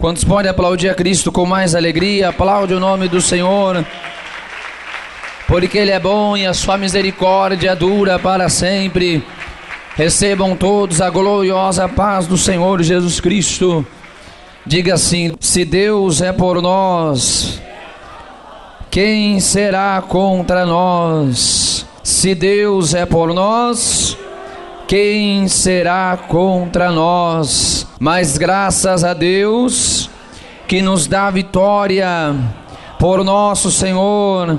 Quantos podem aplaudir a Cristo com mais alegria? Aplaude o nome do Senhor, porque Ele é bom e a sua misericórdia dura para sempre. Recebam todos a gloriosa paz do Senhor Jesus Cristo. Diga assim: se Deus é por nós, quem será contra nós? Se Deus é por nós, quem será contra nós? Mas graças a Deus que nos dá vitória por nosso Senhor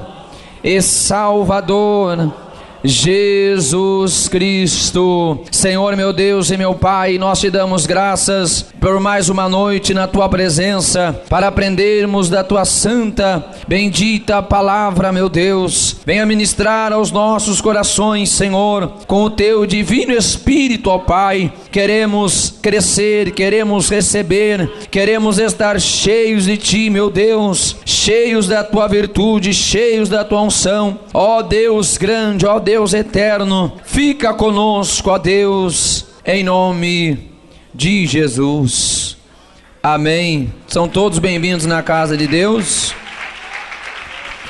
e Salvador Jesus Cristo. Senhor meu Deus e meu Pai, nós te damos graças por mais uma noite na tua presença, para aprendermos da tua santa, bendita palavra, meu Deus. Venha ministrar aos nossos corações, Senhor, com o teu divino Espírito, ó Pai. Queremos crescer, queremos receber, queremos estar cheios de ti, meu Deus, cheios da tua virtude, cheios da tua unção. Ó Deus grande, ó Deus eterno, fica conosco, ó Deus, em nome de Jesus. Amém. São todos bem-vindos na casa de Deus.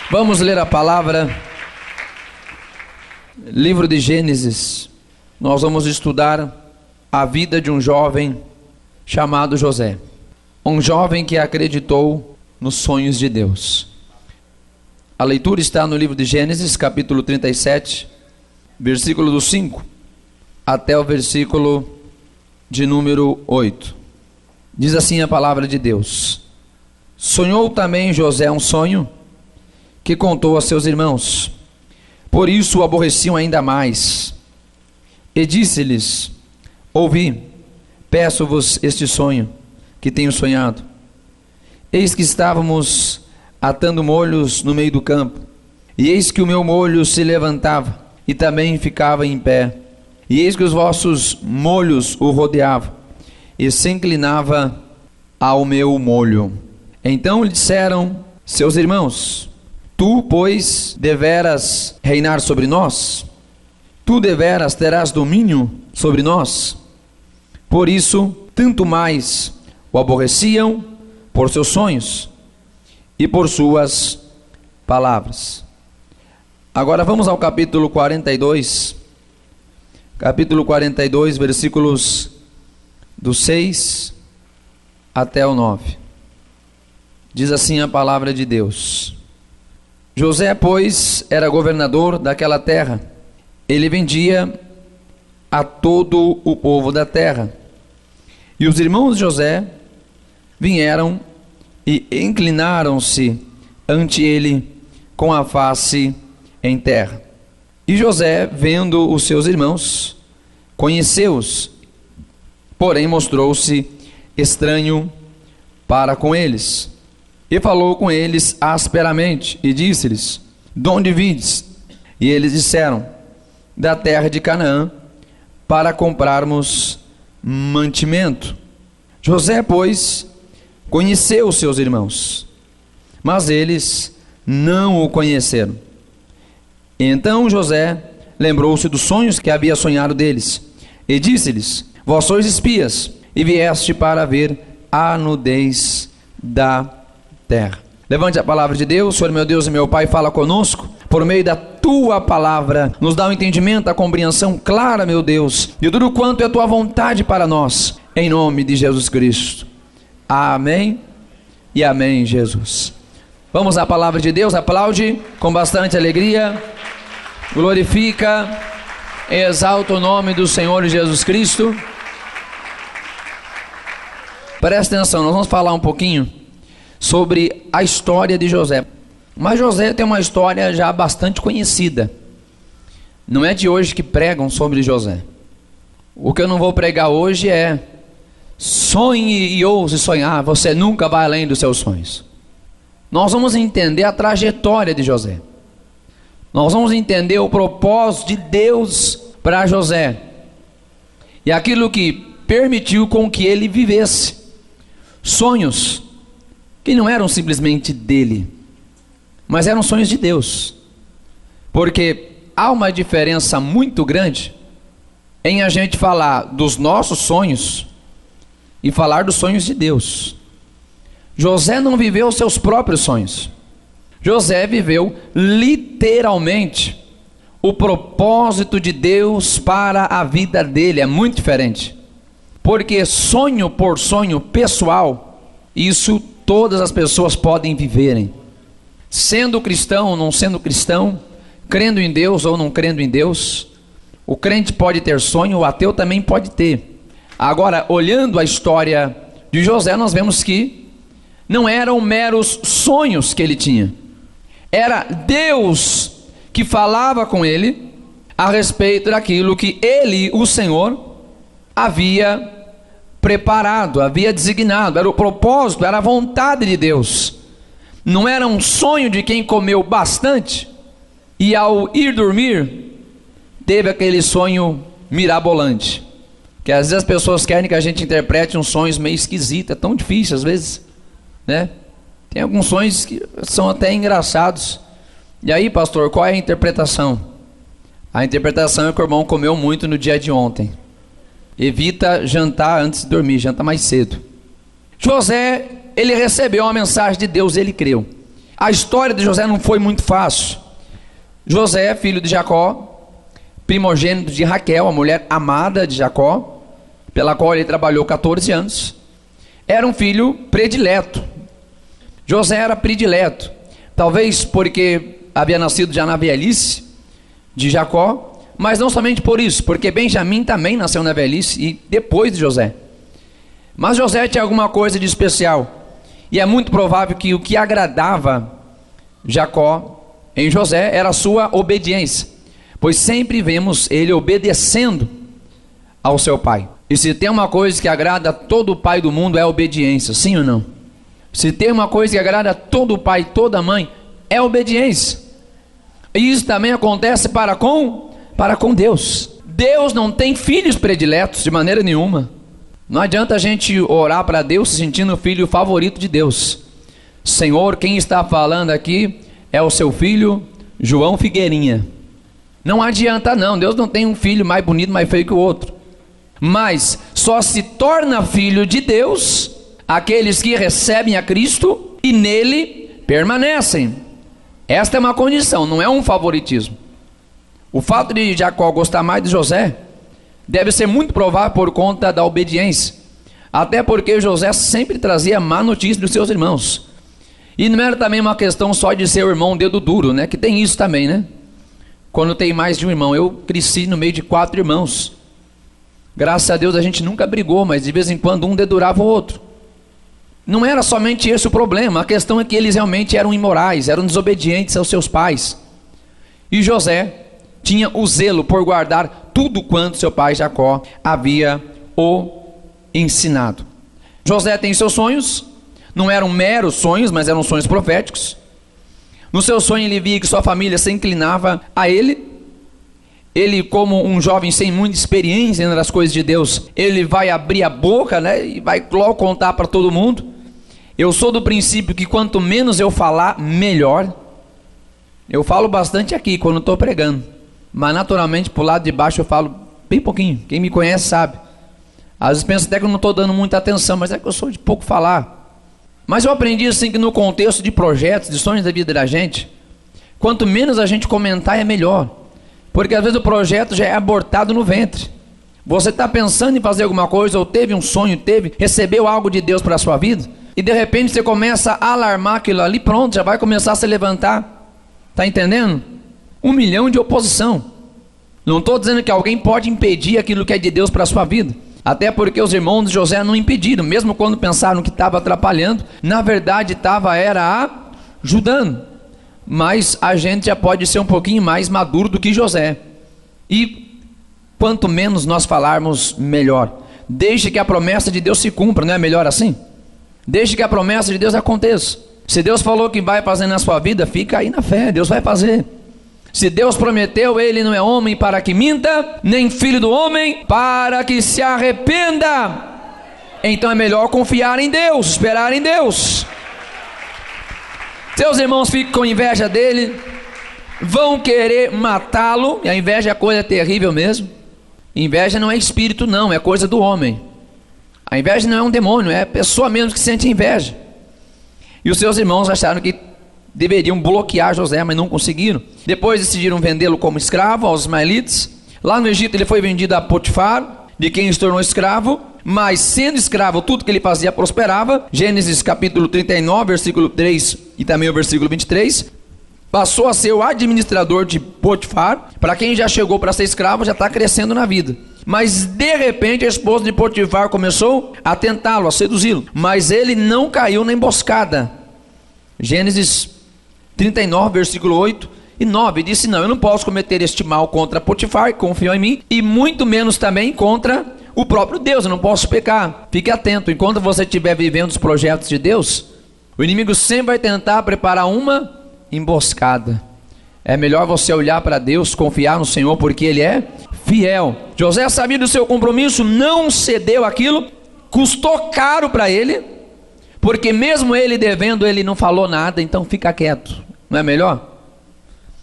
Vamos ler a palavra. Livro de Gênesis. Nós vamos estudar a vida de um jovem chamado José. Um jovem que acreditou nos sonhos de Deus. A leitura está no livro de Gênesis, capítulo 37, versículo do 5 até o versículo de número 8. Diz assim a palavra de Deus: sonhou também José um sonho, que contou a seus irmãos, por isso o aborreciam ainda mais. E disse-lhes: ouvi, peço-vos este sonho que tenho sonhado. Eis que estávamos atando molhos no meio do campo, e eis que o meu molho se levantava, e também ficava em pé, e eis que os vossos molhos o rodeavam, e se inclinava ao meu molho. Então lhe disseram seus irmãos: tu, pois, deveras reinar sobre nós? Tu deveras terás domínio sobre nós? Por isso, tanto mais o aborreciam por seus sonhos e por suas palavras. Agora vamos ao capítulo 42. Capítulo 42, versículos do 6 até o 9. Diz assim a palavra de Deus: José, pois, era governador daquela terra. Ele vendia a todo o povo da terra. E os irmãos de José vieram e inclinaram-se ante ele com a face em terra. E José, vendo os seus irmãos, conheceu-os, porém mostrou-se estranho para com eles. E falou com eles asperamente, e disse-lhes: de onde vindes? E eles disseram: da terra de Canaã, para comprarmos mantimento. José, pois, conheceu os seus irmãos, mas eles não o conheceram. Então José lembrou-se dos sonhos que havia sonhado deles, e disse-lhes: vós sois espias, e vieste para ver a nudez da terra. Levante a palavra de Deus. Senhor meu Deus e meu Pai, fala conosco por meio da tua palavra, nos dá o entendimento, a compreensão clara, meu Deus, de tudo quanto é a tua vontade para nós, em nome de Jesus Cristo. Amém e amém, Jesus. Vamos à palavra de Deus. Aplaude com bastante alegria, glorifica e exalta o nome do Senhor Jesus Cristo. Presta atenção, nós vamos falar um pouquinho sobre a história de José. Mas José tem uma história já bastante conhecida. Não é de hoje que pregam sobre José. O que eu não vou pregar hoje é: sonhe e ouse sonhar, você nunca vai além dos seus sonhos. Nós vamos entender a trajetória de José. Nós vamos entender o propósito de Deus para José, e aquilo que permitiu com que ele vivesse sonhos que não eram simplesmente dele, mas eram sonhos de Deus. Porque há uma diferença muito grande em a gente falar dos nossos sonhos e falar dos sonhos de Deus. José não viveu os seus próprios sonhos. José viveu literalmente o propósito de Deus para a vida dele. É muito diferente. Porque sonho por sonho pessoal, isso todas as pessoas podem viverem. Sendo cristão ou não sendo cristão, crendo em Deus ou não crendo em Deus, o crente pode ter sonho, o ateu também pode ter. Agora, olhando a história de José, nós vemos que não eram meros sonhos que ele tinha. Era Deus que falava com ele a respeito daquilo que ele, o Senhor, havia preparado, havia designado. Era o propósito, era a vontade de Deus. Não era um sonho de quem comeu bastante e ao ir dormir teve aquele sonho mirabolante. Que às vezes as pessoas querem que a gente interprete uns sonhos meio esquisitos. É tão difícil às vezes, né? Tem alguns sonhos que são até engraçados. E aí, pastor, qual é a interpretação? A interpretação é que o irmão comeu muito no dia de ontem. Evita jantar antes de dormir, janta mais cedo. José, ele recebeu uma mensagem de Deus, ele creu. A história de José não foi muito fácil. José, filho de Jacó, primogênito de Raquel, a mulher amada de Jacó, pela qual ele trabalhou 14 anos, era um filho predileto. José era predileto, talvez porque havia nascido já na velhice de Jacó, mas não somente por isso, porque Benjamim também nasceu na velhice e depois de José. Mas José tinha alguma coisa de especial, e é muito provável que o que agradava Jacó em José era a sua obediência, pois sempre vemos ele obedecendo ao seu pai. E se tem uma coisa que agrada a todo pai do mundo é a obediência, sim ou não? Se tem uma coisa que agrada a todo pai e toda mãe, é a obediência. E isso também acontece para com Deus. Deus não tem filhos prediletos de maneira nenhuma. Não adianta a gente orar para Deus se sentindo o filho favorito de Deus. Senhor, quem está falando aqui é o seu filho João Figueirinha. Não adianta não, Deus não tem um filho mais bonito, mais feio que o outro. Mas só se torna filho de Deus aqueles que recebem a Cristo e nele permanecem. Esta é uma condição, não é um favoritismo. O fato de Jacó gostar mais de José deve ser muito provável por conta da obediência. Até porque José sempre trazia má notícia dos seus irmãos. E não era também uma questão só de ser o irmão dedo duro, né? Que tem isso também, né? Quando tem mais de um irmão. Eu cresci no meio de 4 irmãos. Graças a Deus a gente nunca brigou, mas de vez em quando um dedurava o outro. Não era somente esse o problema, a questão é que eles realmente eram imorais, eram desobedientes aos seus pais. E José tinha o zelo por guardar tudo quanto seu pai Jacó havia o ensinado. José tem seus sonhos, não eram meros sonhos, mas eram sonhos proféticos. No seu sonho ele via que sua família se inclinava a ele. Ele, como um jovem sem muita experiência nas coisas de Deus, ele vai abrir a boca, né, e vai logo contar para todo mundo. Eu sou do princípio que quanto menos eu falar, melhor. Eu falo bastante aqui quando estou pregando, mas naturalmente para o lado de baixo eu falo bem pouquinho. Quem me conhece sabe. Às vezes pensa até que eu não estou dando muita atenção, mas é que eu sou de pouco falar. Mas eu aprendi assim que no contexto de projetos, de sonhos da vida da gente, quanto menos a gente comentar é melhor. Porque às vezes o projeto já é abortado no ventre. Você está pensando em fazer alguma coisa, ou teve um sonho, recebeu algo de Deus para a sua vida, e de repente você começa a alarmar aquilo ali, pronto, já vai começar a se levantar. Está entendendo? 1 milhão de oposição. Não estou dizendo que alguém pode impedir aquilo que é de Deus para a sua vida. Até porque os irmãos de José não impediram, mesmo quando pensaram que estava atrapalhando, na verdade era ajudando. Mas a gente já pode ser um pouquinho mais maduro do que José. E quanto menos nós falarmos, melhor. Deixe que a promessa de Deus se cumpra, não é melhor assim? Deixe que a promessa de Deus aconteça. Se Deus falou que vai fazer na sua vida, fica aí na fé, Deus vai fazer. Se Deus prometeu, Ele não é homem para que minta, nem filho do homem para que se arrependa. Então é melhor confiar em Deus, esperar em Deus. Seus irmãos ficam com inveja dele, vão querer matá-lo, e a inveja é coisa terrível mesmo. Inveja não é espírito não, é coisa do homem. A inveja não é um demônio, é a pessoa mesmo que sente inveja. E os seus irmãos acharam que deveriam bloquear José, mas não conseguiram. Depois decidiram vendê-lo como escravo aos ismaelitas. Lá no Egito ele foi vendido a Potifar, de quem se tornou escravo. Mas sendo escravo, tudo que ele fazia prosperava. Gênesis capítulo 39, versículo 3 e também o versículo 23. Passou a ser o administrador de Potifar. Para quem já chegou para ser escravo, já está crescendo na vida. Mas de repente a esposa de Potifar começou a tentá-lo, a seduzi-lo. Mas ele não caiu na emboscada. Gênesis 39, versículo 8 e 9. Disse: não, eu não posso cometer este mal contra Potifar, que confiou em mim, e muito menos também contra o próprio Deus. Eu não posso pecar. Fique atento, enquanto você estiver vivendo os projetos de Deus, o inimigo sempre vai tentar preparar uma emboscada. É melhor você olhar para Deus, confiar no Senhor, porque Ele é fiel. José sabia do seu compromisso, não cedeu aquilo, custou caro para ele, porque mesmo ele devendo, ele não falou nada. Então fica quieto, não é melhor?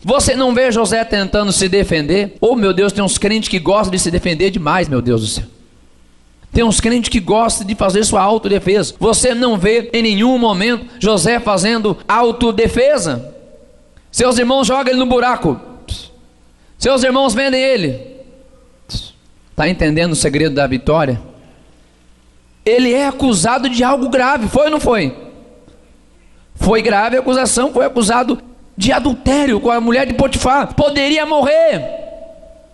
Você não vê José tentando se defender? Oh meu Deus, tem uns crentes que gostam de se defender demais, meu Deus do céu. Tem uns crentes que gostam de fazer sua autodefesa. Você não vê em nenhum momento José fazendo autodefesa. Seus irmãos jogam ele no buraco, seus irmãos vendem ele. Está entendendo o segredo da vitória? Ele é acusado de algo grave, foi ou não foi? Foi grave a acusação, foi acusado de adultério com a mulher de Potifar, poderia morrer.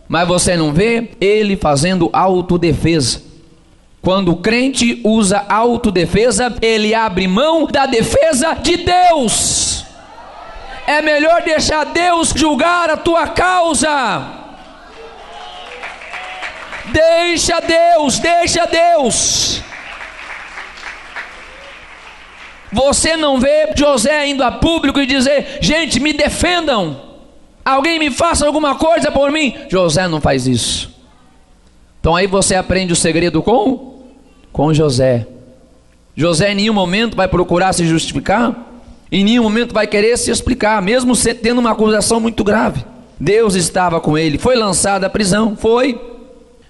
Mas você não vê ele fazendo autodefesa. Quando o crente usa autodefesa, ele abre mão da defesa de Deus. É melhor deixar Deus julgar a tua causa. Deixa Deus, deixa Deus. Você não vê José indo a público e dizer: gente, me defendam, alguém me faça alguma coisa por mim. José não faz isso. Então aí você aprende o segredo com José. José em nenhum momento vai procurar se justificar, em nenhum momento vai querer se explicar, mesmo tendo uma acusação muito grave. Deus estava com ele, foi lançado à prisão, foi,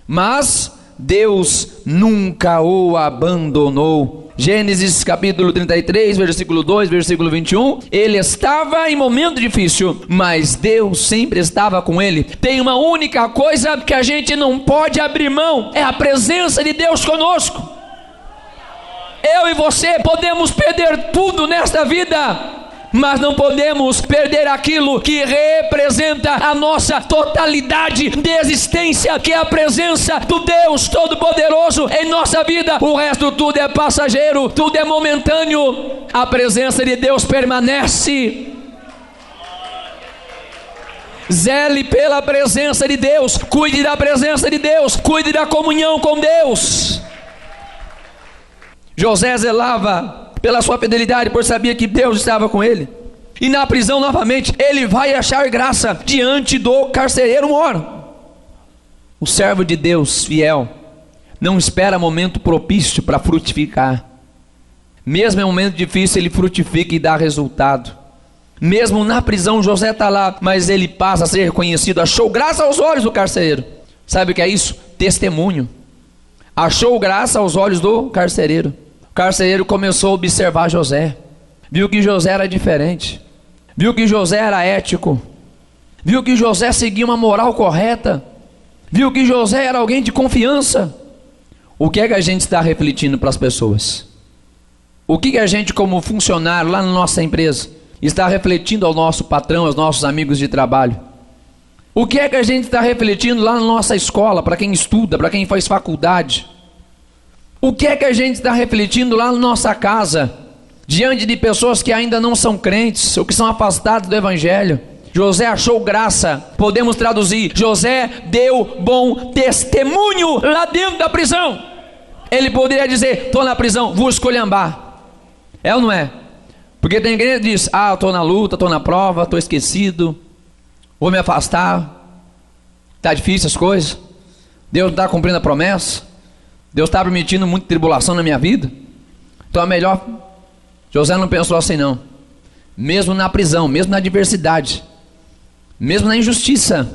mas Deus nunca o abandonou. Gênesis capítulo 33, versículo 2, versículo 21. Ele estava em momento difícil, mas Deus sempre estava com ele. Tem uma única coisa que a gente não pode abrir mão, é a presença de Deus conosco. Eu e você podemos perder tudo nesta vida, mas não podemos perder aquilo que representa a nossa totalidade de existência, que é a presença do Deus Todo-Poderoso em nossa vida. O resto tudo é passageiro, tudo é momentâneo. A presença de Deus permanece. Zele pela presença de Deus, cuide da presença de Deus, cuide da comunhão com Deus. José zelava pela sua fidelidade, pois sabia que Deus estava com ele. E na prisão novamente, ele vai achar graça diante do carcereiro mor. O servo de Deus fiel não espera momento propício para frutificar. Mesmo em um momento difícil, ele frutifica e dá resultado. Mesmo na prisão, José está lá, mas ele passa a ser reconhecido. Achou graça aos olhos do carcereiro. Sabe o que é isso? Testemunho. Achou graça aos olhos do carcereiro. O carcereiro começou a observar José, viu que José era diferente, viu que José era ético, viu que José seguia uma moral correta, viu que José era alguém de confiança. O que é que a gente está refletindo para as pessoas? O que a gente, como funcionário lá na nossa empresa, está refletindo ao nosso patrão, aos nossos amigos de trabalho? O que é que a gente está refletindo lá na nossa escola, para quem estuda, para quem faz faculdade? O que é que a gente está refletindo lá na nossa casa, diante de pessoas que ainda não são crentes, ou que são afastados do Evangelho? José achou graça, podemos traduzir, José deu bom testemunho lá dentro da prisão. Ele poderia dizer: estou na prisão, vou esculhambar. É ou não é? Porque tem gente que diz: ah, estou na luta, estou na prova, estou esquecido, vou me afastar, está difícil as coisas, Deus não está cumprindo a promessa, Deus está permitindo muita tribulação na minha vida, então é melhor. José não pensou assim não. Mesmo na prisão, mesmo na adversidade, mesmo na injustiça,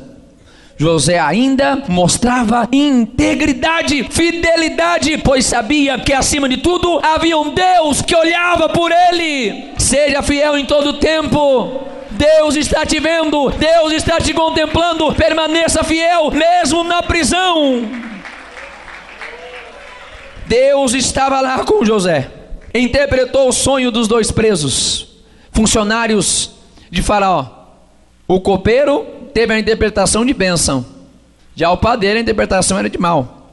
José ainda mostrava integridade, fidelidade, pois sabia que acima de tudo havia um Deus que olhava por ele. Seja fiel em todo tempo. Deus está te vendo, Deus está te contemplando. Permaneça fiel mesmo na prisão. Deus estava lá com José. Interpretou o sonho dos dois presos, funcionários de Faraó. O copeiro teve a interpretação de bênção, já o padeiro a interpretação era de mal.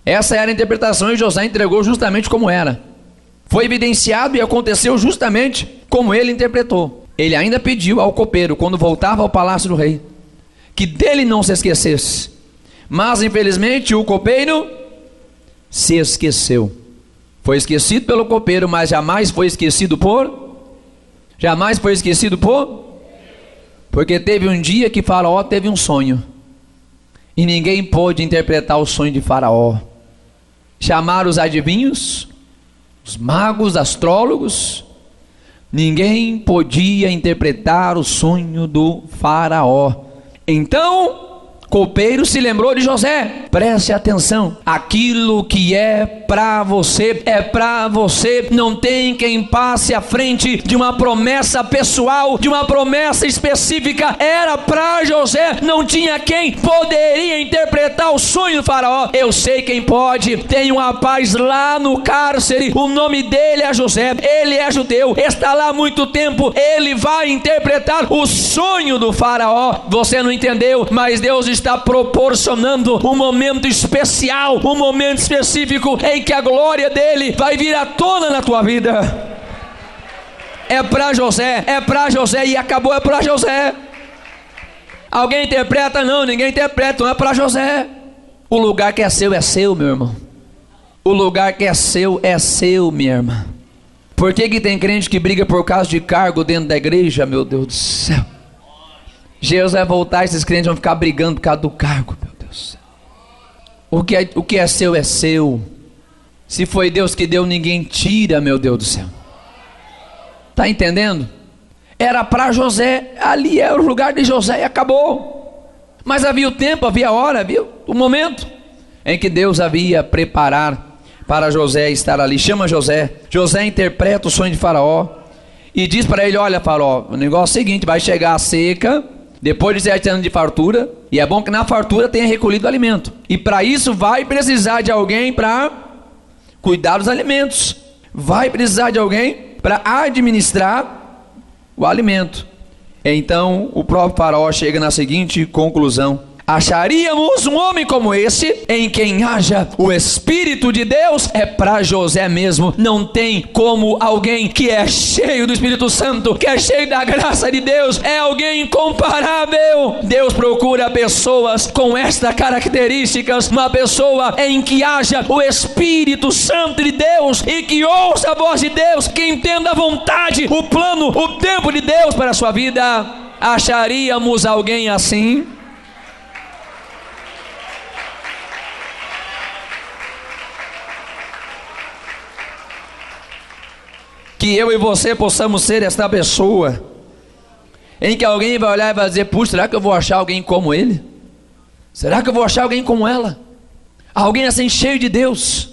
Essa era a interpretação e José entregou justamente como era. Foi evidenciado e aconteceu justamente como ele interpretou. Ele ainda pediu ao copeiro, quando voltava ao palácio do rei, que dele não se esquecesse. Mas infelizmente o copeiro se esqueceu. Foi esquecido pelo copeiro, mas jamais foi esquecido porque teve um dia que Faraó teve um sonho e ninguém pôde interpretar o sonho de Faraó. Chamaram os adivinhos, os magos, astrólogos. Ninguém podia interpretar o sonho do Faraó. Então copeiro se lembrou de José. Preste atenção, aquilo que é para você, é para você. Não tem quem passe à frente de uma promessa pessoal, de uma promessa específica. Era para José, não tinha quem poderia interpretar o sonho do Faraó. Eu sei quem pode. Tem um rapaz lá no cárcere, o nome dele é José, ele é judeu, está lá há muito tempo, ele vai interpretar o sonho do Faraó. Você não entendeu, mas Deus está proporcionando um momento especial, um momento específico em que a glória dele vai vir à tona na tua vida. É para José e acabou, é para José. Alguém interpreta? Não, ninguém interpreta, não é para José. O lugar que é seu, meu irmão. O lugar que é seu, minha irmã. Por que tem crente que briga por causa de cargo dentro da igreja, meu Deus do céu? Jesus vai voltar, esses crentes vão ficar brigando por causa do cargo, meu Deus do céu. O que é seu. Se foi Deus que deu, ninguém tira, meu Deus do céu. Está entendendo? Era para José, ali era o lugar de José e acabou. Mas havia o tempo, havia a hora, havia o momento em que Deus havia preparar para José estar ali. Chama José. José interpreta o sonho de Faraó e diz para ele: olha, Faraó, o negócio é o seguinte, vai chegar a seca depois de 7 anos de fartura, e é bom que na fartura tenha recolhido o alimento, e para isso vai precisar de alguém para cuidar dos alimentos, vai precisar de alguém para administrar o alimento. Então o próprio Faraó chega na seguinte conclusão: acharíamos um homem como esse, em quem haja o Espírito de Deus. É para José mesmo. Não tem como alguém que é cheio do Espírito Santo, que é cheio da graça de Deus, é alguém incomparável. Deus procura pessoas com estas características, uma pessoa em que haja o Espírito Santo de Deus e que ouça a voz de Deus, que entenda a vontade, o plano, o tempo de Deus para a sua vida. Acharíamos alguém assim? Que eu e você possamos ser esta pessoa em que alguém vai olhar e vai dizer: puxa, será que eu vou achar alguém como ele? Será que eu vou achar alguém como ela? Alguém assim cheio de Deus,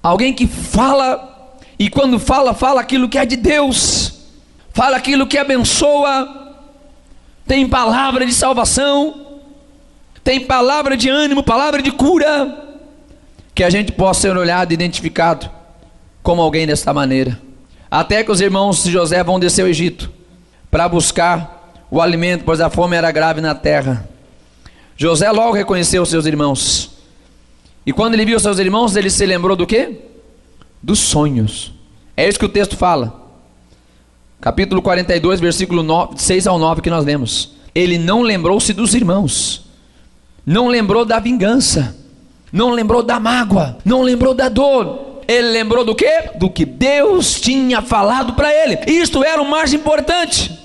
alguém que fala, e quando fala, fala aquilo que é de Deus, fala aquilo que abençoa, tem palavra de salvação, tem palavra de ânimo, palavra de cura. Que a gente possa ser olhado e identificado como alguém desta maneira. Até que os irmãos de José vão descer ao Egito para buscar o alimento, pois a fome era grave na terra. José logo reconheceu os seus irmãos, e quando ele viu os seus irmãos, ele se lembrou do quê? Dos sonhos. É isso que o texto fala, capítulo 42, versículo 6 ao 9, que nós lemos. Ele não lembrou-se dos irmãos, não lembrou da vingança, não lembrou da mágoa, não lembrou da dor. Ele lembrou do quê? Do que Deus tinha falado para ele. Isto era o mais importante.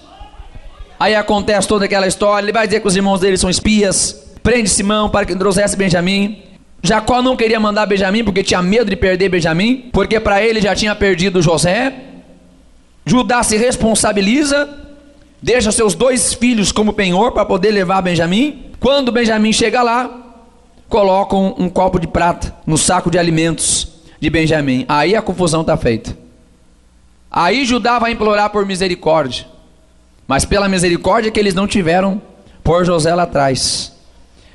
Aí acontece toda aquela história. Ele vai dizer que os irmãos dele são espias, prende Simão para que trouxesse Benjamim. Jacó não queria mandar Benjamim porque tinha medo de perder Benjamim, porque para ele já tinha perdido José. Judá se responsabiliza, deixa seus 2 filhos como penhor para poder levar Benjamim. Quando Benjamim chega lá, colocam um copo de prata no saco de alimentos de Benjamim. Aí a confusão está feita. Aí Judá vai implorar por misericórdia, mas pela misericórdia que eles não tiveram por José lá atrás.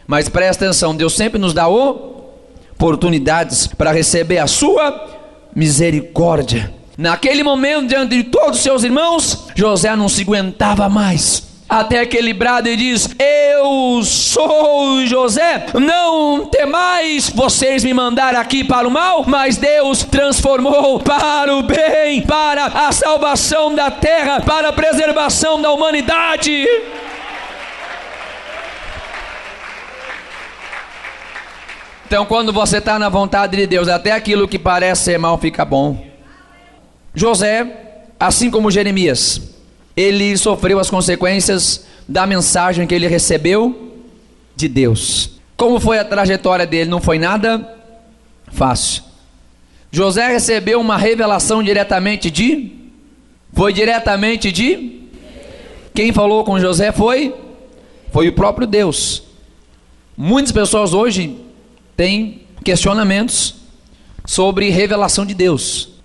Mas presta atenção, Deus sempre nos dá oportunidades para receber a sua misericórdia. Naquele momento, diante de todos os seus irmãos, José não se aguentava mais, até que ele brada e diz: eu sou José, não temais vocês me mandaram aqui para o mal, mas Deus transformou para o bem, para a salvação da terra, para a preservação da humanidade. Então, quando você está na vontade de Deus, até aquilo que parece ser mal fica bom. José, assim como Jeremias, ele sofreu as consequências da mensagem que ele recebeu de Deus. Como foi a trajetória dele? Não foi nada fácil. José recebeu uma revelação diretamente de... Quem falou com José foi o próprio Deus. Muitas pessoas hoje têm questionamentos sobre revelação de Deus.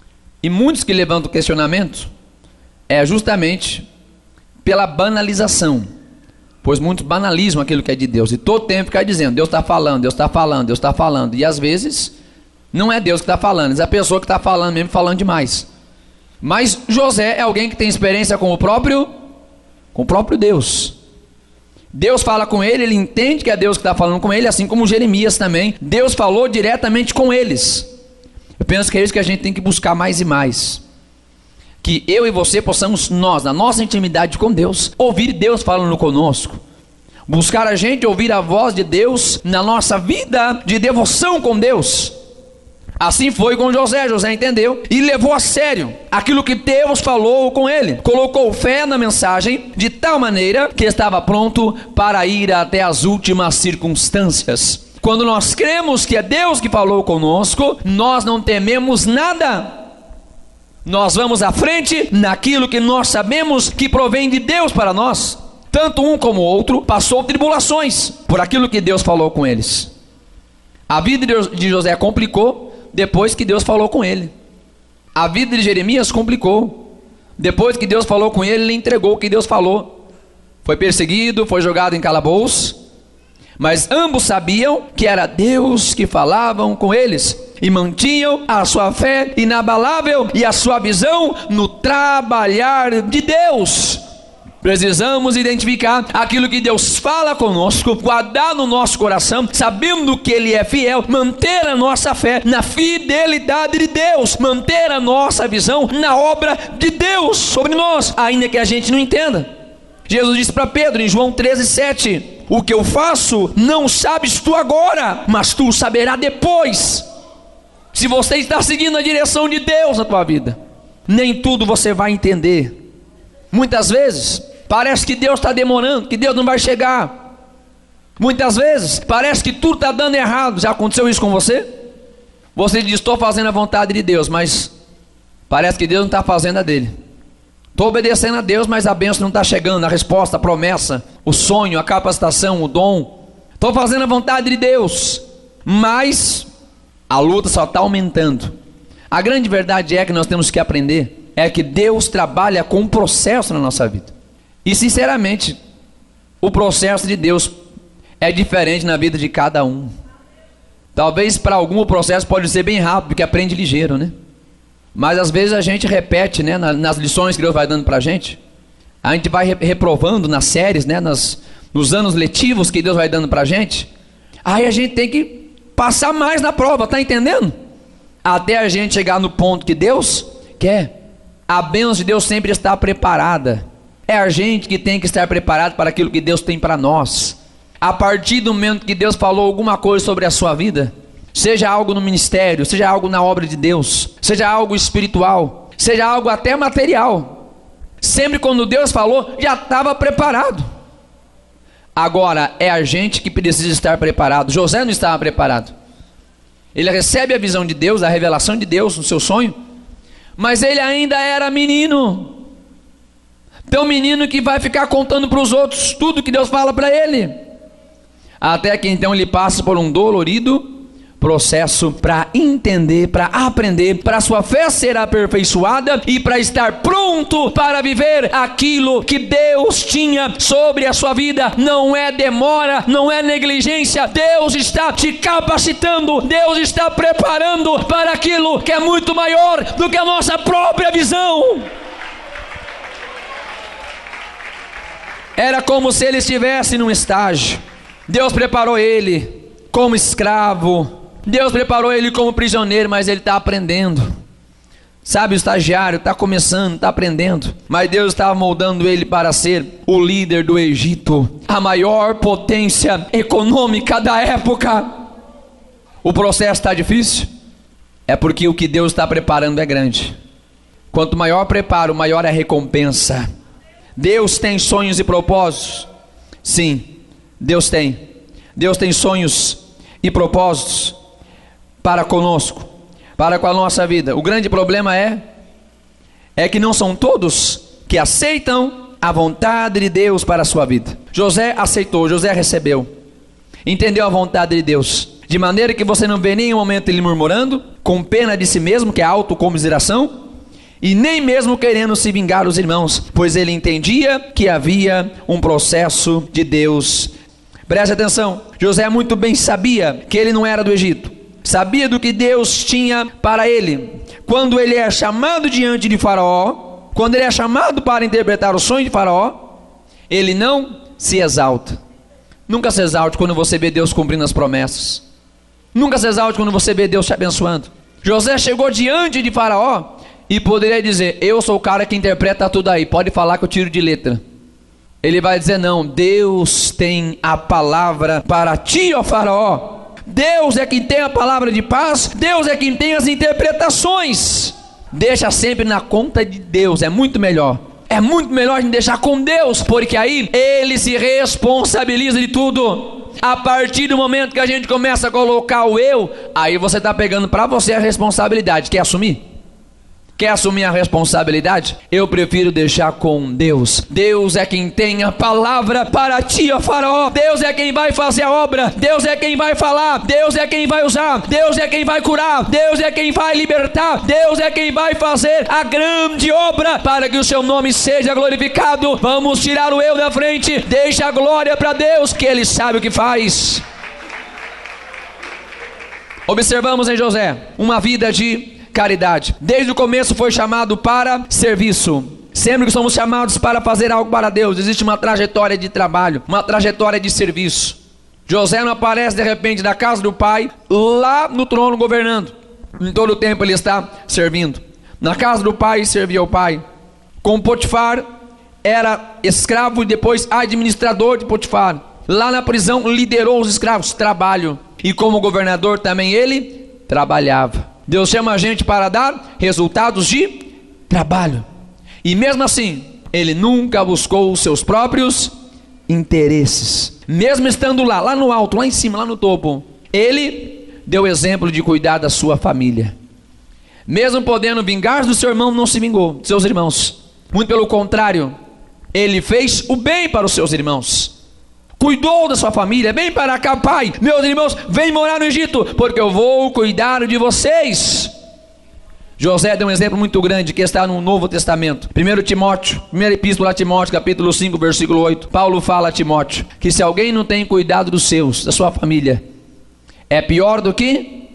E muitos que levantam questionamento é justamente pela banalização, pois muitos banalizam aquilo que é de Deus, e todo tempo fica dizendo: Deus está falando, Deus está falando, Deus está falando, e às vezes não é Deus que está falando, é a pessoa que está falando mesmo, falando demais. Mas José é alguém que tem experiência com o próprio Deus. Deus fala com ele, ele entende que é Deus que está falando com ele, assim como Jeremias também. Deus falou diretamente com eles. Eu penso que é isso que a gente tem que buscar mais e mais. Que eu e você possamos, nós, na nossa intimidade com Deus, ouvir Deus falando conosco. Buscar a gente ouvir a voz de Deus na nossa vida de devoção com Deus. Assim foi com José. José entendeu e levou a sério aquilo que Deus falou com ele. Colocou fé na mensagem de tal maneira que estava pronto para ir até as últimas circunstâncias. Quando nós cremos que é Deus que falou conosco, nós não tememos nada. Nós vamos à frente naquilo que nós sabemos que provém de Deus para nós. Tanto um como o outro passou tribulações por aquilo que Deus falou com eles. A vida de José complicou depois que Deus falou com ele. A vida de Jeremias complicou depois que Deus falou com ele, ele entregou o que Deus falou. Foi perseguido, foi jogado em calabouço, mas ambos sabiam que era Deus que falavam com eles, e mantinham a sua fé inabalável e a sua visão no trabalhar de Deus. Precisamos identificar aquilo que Deus fala conosco, guardar no nosso coração, sabendo que Ele é fiel, manter a nossa fé na fidelidade de Deus, manter a nossa visão na obra de Deus sobre nós, ainda que a gente não entenda. Jesus disse para Pedro em João 13:7: o que eu faço não sabes tu agora, mas tu saberás depois. Se você está seguindo a direção de Deus na tua vida, nem tudo você vai entender. Muitas vezes parece que Deus está demorando, que Deus não vai chegar. Muitas vezes parece que tudo está dando errado. Já aconteceu isso com você? Você diz: estou fazendo a vontade de Deus, mas parece que Deus não está fazendo a dele. Estou obedecendo a Deus, mas a bênção não está chegando, a resposta, a promessa, o sonho, a capacitação, o dom. Estou fazendo a vontade de Deus, mas a luta só está aumentando. A grande verdade é que nós temos que aprender é que Deus trabalha com um processo na nossa vida. E sinceramente, o processo de Deus é diferente na vida de cada um. Talvez para algum o processo pode ser bem rápido, porque aprende ligeiro, né? Mas às vezes a gente repete, né, nas lições que Deus vai dando para a gente vai reprovando nas séries, né, nos anos letivos que Deus vai dando para a gente. Aí a gente tem que passar mais na prova, tá entendendo? Até a gente chegar no ponto que Deus quer. A bênção de Deus sempre está preparada. É a gente que tem que estar preparado para aquilo que Deus tem para nós. A partir do momento que Deus falou alguma coisa sobre a sua vida, seja algo no ministério, seja algo na obra de Deus, seja algo espiritual, seja algo até material, sempre quando Deus falou, já estava preparado. Agora é a gente que precisa estar preparado. José não estava preparado. Ele recebe a visão de Deus, a revelação de Deus no seu sonho, mas ele ainda era menino. Então menino que vai ficar contando para os outros tudo que Deus fala para ele. até que então ele passe por um dolorido processo para entender, para aprender, para sua fé ser aperfeiçoada e para estar pronto para viver aquilo que Deus tinha sobre a sua vida. Não é demora, não é negligência. Deus está te capacitando, Deus está preparando para aquilo que é muito maior do que a nossa própria visão. Era como se ele estivesse num estágio. Deus preparou ele como escravo, Deus preparou ele como prisioneiro, mas ele está aprendendo. Sabe, o estagiário está começando, está aprendendo, mas Deus estava moldando ele para ser o líder do Egito, a maior potência econômica da época. O processo está difícil? É porque o que Deus está preparando é grande. Quanto maior preparo, maior é a recompensa. Deus tem sonhos e propósitos? Sim, Deus tem. Deus tem sonhos e propósitos para conosco, para com a nossa vida. O grande problema é que não são todos que aceitam a vontade de Deus para a sua vida. José aceitou, José recebeu, entendeu a vontade de Deus, de maneira que você não vê nenhum momento ele murmurando, com pena de si mesmo, que é autocomiseração, e nem mesmo querendo se vingar dos irmãos, pois ele entendia que havia um processo de Deus. Preste atenção, José muito bem sabia que ele não era do Egito, sabia do que Deus tinha para ele. Quando ele é chamado diante de Faraó, quando ele é chamado para interpretar o sonho de Faraó, ele não se exalta. Nunca se exalte quando você vê Deus cumprindo as promessas. Nunca se exalte quando você vê Deus te abençoando. José chegou diante de Faraó e poderia dizer: eu sou o cara que interpreta tudo aí, pode falar que eu tiro de letra. Ele vai dizer: não, Deus tem a palavra para ti, ó Faraó. Deus é quem tem a palavra de paz, Deus é quem tem as interpretações. Deixa sempre na conta de Deus, é muito melhor. É muito melhor a gente deixar com Deus, porque aí Ele se responsabiliza de tudo. A partir do momento que a gente começa a colocar o eu, aí você está pegando para você a responsabilidade. Quer assumir? Quer assumir a responsabilidade? Eu prefiro deixar com Deus. Deus é quem tem a palavra para ti, ó Faraó. Deus é quem vai fazer a obra. Deus é quem vai falar. Deus é quem vai usar. Deus é quem vai curar. Deus é quem vai libertar. Deus é quem vai fazer a grande obra para que o seu nome seja glorificado. Vamos tirar o eu da frente. Deixa a glória para Deus, que Ele sabe o que faz. Observamos em José uma vida de caridade. Desde o começo foi chamado para serviço. Sempre que somos chamados para fazer algo para Deus, existe uma trajetória de trabalho, uma trajetória de serviço. José não aparece de repente da casa do pai, lá no trono governando. Em todo o tempo ele está servindo. Na casa do pai servia o pai. Com Potifar era escravo e depois administrador de Potifar. Lá na prisão liderou os escravos, trabalho. E como governador também ele trabalhava. Deus chama a gente para dar resultados de trabalho. E mesmo assim, ele nunca buscou os seus próprios interesses. Mesmo estando lá no alto, lá em cima, lá no topo, ele deu exemplo de cuidar da sua família. Mesmo podendo vingar do seu irmão, não se vingou de seus irmãos. Muito pelo contrário, ele fez o bem para os seus irmãos. Cuidou da sua família. Vem para cá, pai, meus irmãos, vem morar no Egito, porque eu vou cuidar de vocês. José deu um exemplo muito grande que está no Novo Testamento. 1 Timóteo, primeira epístola a Timóteo, capítulo 5, versículo 8. Paulo fala a Timóteo que se alguém não tem cuidado dos seus, da sua família, é pior do que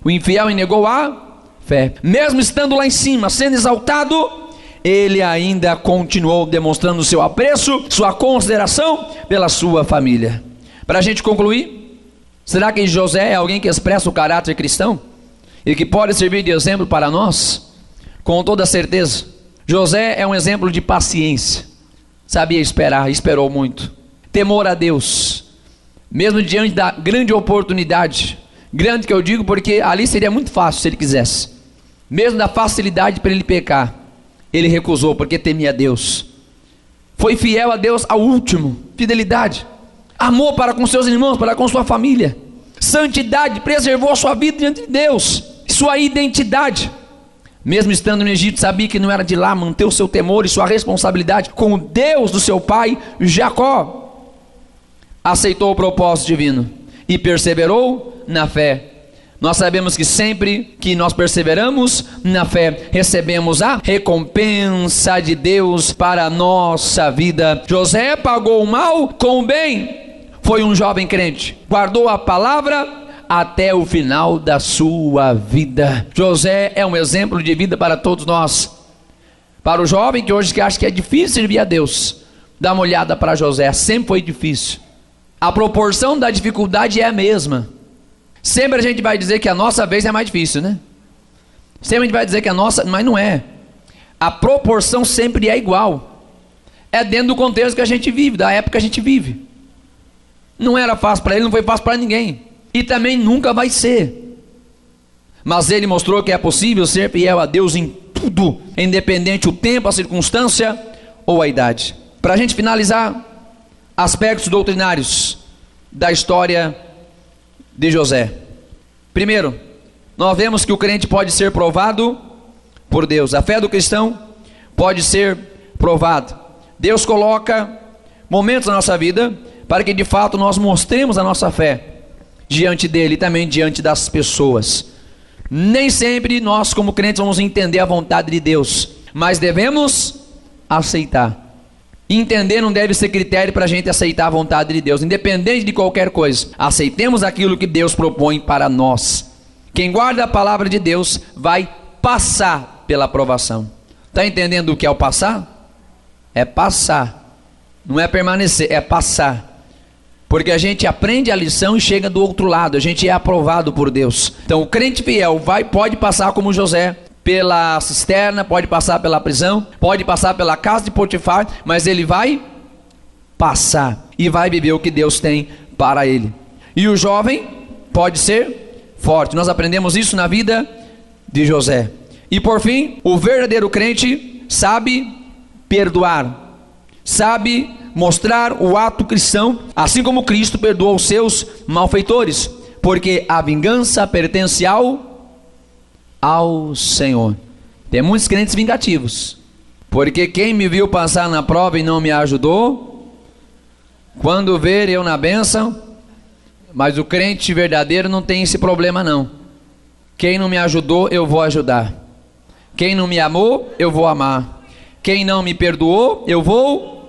o infiel e negou a fé. Mesmo estando lá em cima, sendo exaltado, ele ainda continuou demonstrando seu apreço, sua consideração pela sua família. Para a gente concluir, será que José é alguém que expressa o caráter cristão? E que pode servir de exemplo para nós? Com toda certeza. José é um exemplo de paciência. Sabia esperar, esperou muito. Temor a Deus. Mesmo diante da grande oportunidade. Grande que eu digo porque ali seria muito fácil se ele quisesse. Mesmo da facilidade para ele pecar, ele recusou porque temia a Deus. Foi fiel a Deus ao último. Fidelidade. Amor para com seus irmãos, para com sua família. Santidade, preservou a sua vida diante de Deus. Sua identidade. Mesmo estando no Egito, sabia que não era de lá, manter o seu temor e sua responsabilidade com o Deus do seu pai, Jacó. aceitou o propósito divino e perseverou na fé. Nós sabemos que sempre que nós perseveramos na fé, recebemos a recompensa de Deus para a nossa vida. José pagou o mal com o bem. Foi um jovem crente, guardou a palavra até o final da sua vida. José é um exemplo de vida para todos nós. Para o jovem que hoje acha que é difícil servir a Deus, dá uma olhada para José, sempre foi difícil. A proporção da dificuldade é a mesma. Sempre a gente vai dizer que a nossa vez é mais difícil, né? Sempre a gente vai dizer que a nossa, mas não é. A proporção sempre é igual. É dentro do contexto que a gente vive, da época que a gente vive. Não era fácil para ele, não foi fácil para ninguém. E também nunca vai ser. Mas ele mostrou que é possível ser fiel a Deus em tudo, independente o tempo, a circunstância ou a idade. Para a gente finalizar, aspectos doutrinários da história de José. Primeiro, nós vemos que o crente pode ser provado por Deus. A fé do cristão pode ser provada. Deus coloca momentos na nossa vida para que de fato nós mostremos a nossa fé diante dele e também diante das pessoas. Nem sempre nós como crentes vamos entender a vontade de Deus, mas devemos aceitar. Entender não deve ser critério para a gente aceitar a vontade de Deus, independente de qualquer coisa. Aceitemos aquilo que Deus propõe para nós. Quem guarda a palavra de Deus vai passar pela aprovação. Está entendendo o que é o passar? É passar, não é permanecer, é passar. Porque a gente aprende a lição e chega do outro lado, a gente é aprovado por Deus. Então o crente fiel pode passar como José, pela cisterna, pode passar pela prisão, pode passar pela casa de Potifar, mas ele vai passar e vai viver o que Deus tem para ele. E o jovem pode ser forte. Nós aprendemos isso na vida de José. E por fim, o verdadeiro crente sabe perdoar, sabe mostrar o ato cristão, assim como Cristo perdoou os seus malfeitores, porque a vingança pertence ao Senhor. Tem muitos crentes vingativos, porque quem me viu passar na prova e não me ajudou, quando ver eu na bênção, mas o crente verdadeiro não tem esse problema não. Quem não me ajudou, eu vou ajudar. Quem não me amou, eu vou amar. Quem não me perdoou, eu vou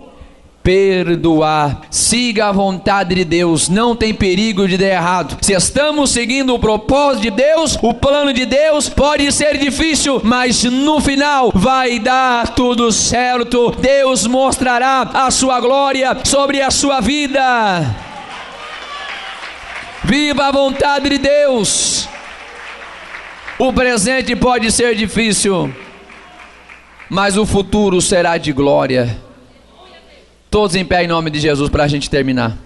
perdoar. Siga a vontade de Deus, não tem perigo de dar errado. Se estamos seguindo o propósito de Deus, o plano de Deus, pode ser difícil, mas no final vai dar tudo certo. Deus mostrará a sua glória sobre a sua vida. Viva a vontade de Deus. O presente pode ser difícil, mas o futuro será de glória. Todos em pé em nome de Jesus para a gente terminar.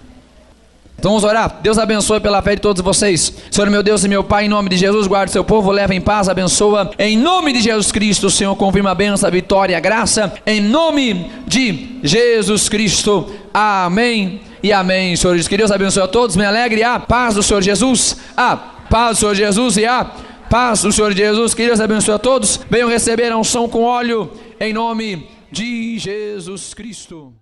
Então vamos orar. Deus abençoe pela fé de todos vocês. Senhor meu Deus e meu Pai, em nome de Jesus, guarde seu povo, leva em paz, abençoa. Em nome de Jesus Cristo, Senhor, confirma a bênção, a vitória, a graça. Em nome de Jesus Cristo. Amém e amém. Senhor, que Deus abençoe a todos. Me alegre a paz do Senhor Jesus. A paz do Senhor Jesus e a paz do Senhor Jesus. Que Deus abençoe a todos. Venham receber a unção com óleo em nome de Jesus Cristo.